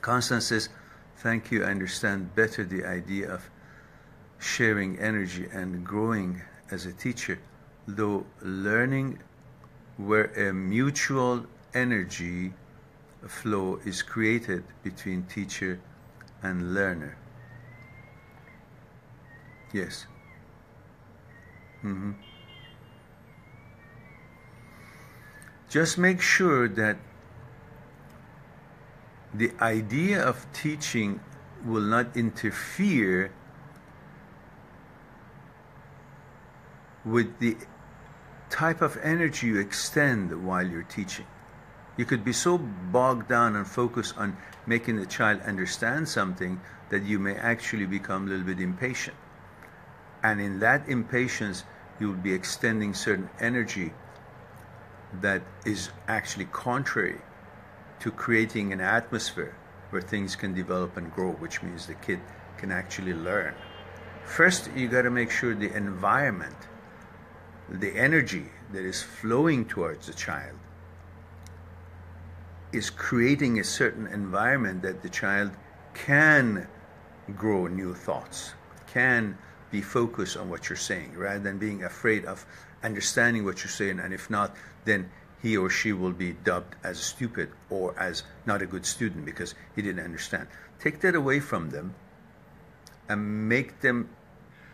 Constance says, thank you, I understand better the idea of sharing energy and growing as a teacher, though learning where a mutual energy flow is created between teacher and learner. Yes. Just make sure that the idea of teaching will not interfere with the type of energy you extend while you're teaching. You could be so bogged down and focused on making the child understand something that you may actually become a little bit impatient. And in that impatience, you will be extending certain energy that is actually contrary to creating an atmosphere where things can develop and grow, which means the kid can actually learn. First, you got to make sure the environment, the energy that is flowing towards the child is creating a certain environment that the child can grow new thoughts, can be focused on what you're saying, rather than being afraid of understanding what you're saying, and if not, then he or she will be dubbed as stupid or as not a good student because he didn't understand. Take that away from them and make them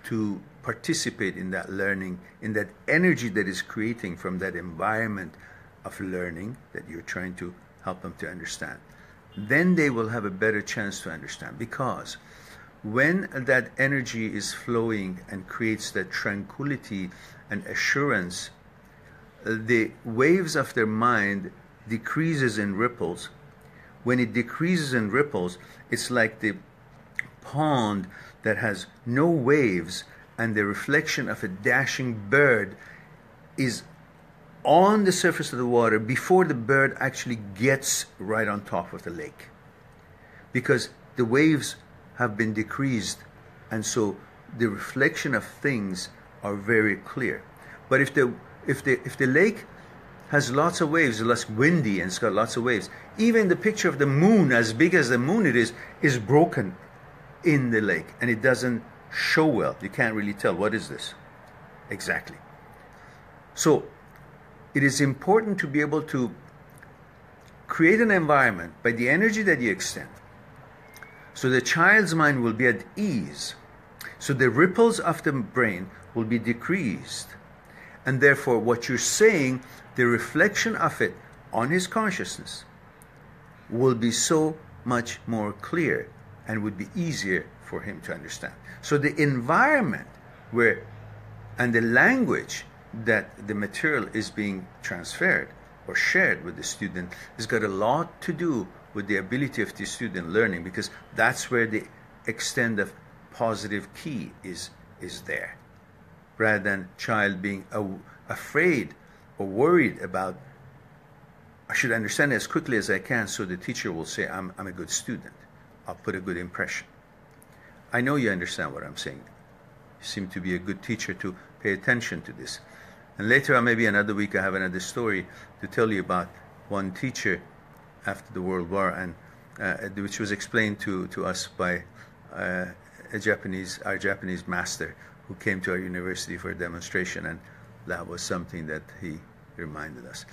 to participate in that learning, in that energy that is creating from that environment of learning that you're trying to help them to understand. Then they will have a better chance to understand, because when that energy is flowing and creates that tranquility and assurance, the waves of their mind decreases in ripples. When it decreases in ripples, it's like the pond that has no waves, and the reflection of a dashing bird is on the surface of the water before the bird actually gets right on top of the lake, because the waves have been decreased, and so the reflection of things are very clear. But if the lake has lots of waves, it's less windy and it's got lots of waves, even the picture of the moon, as big as the moon it is broken in the lake, and it doesn't show well. You can't really tell, what is this exactly? So it is important to be able to create an environment by the energy that you extend, so the child's mind will be at ease, so the ripples of the brain will be decreased, and therefore what you're saying, the reflection of it on his consciousness will be so much more clear and would be easier for him to understand. So the environment where, and the language that the material is being transferred or shared with the student has got a lot to do with the ability of the student learning, because that's where the extent of positive key is there, rather than child being afraid or worried about, I should understand it as quickly as I can so the teacher will say I'm a good student, I'll put a good impression. I know you understand what I'm saying. You seem to be a good teacher to pay attention to this. And later on, maybe another week, I have another story to tell you about one teacher after the World War, and which was explained to us by our Japanese master who came to our university for a demonstration, and that was something that he reminded us.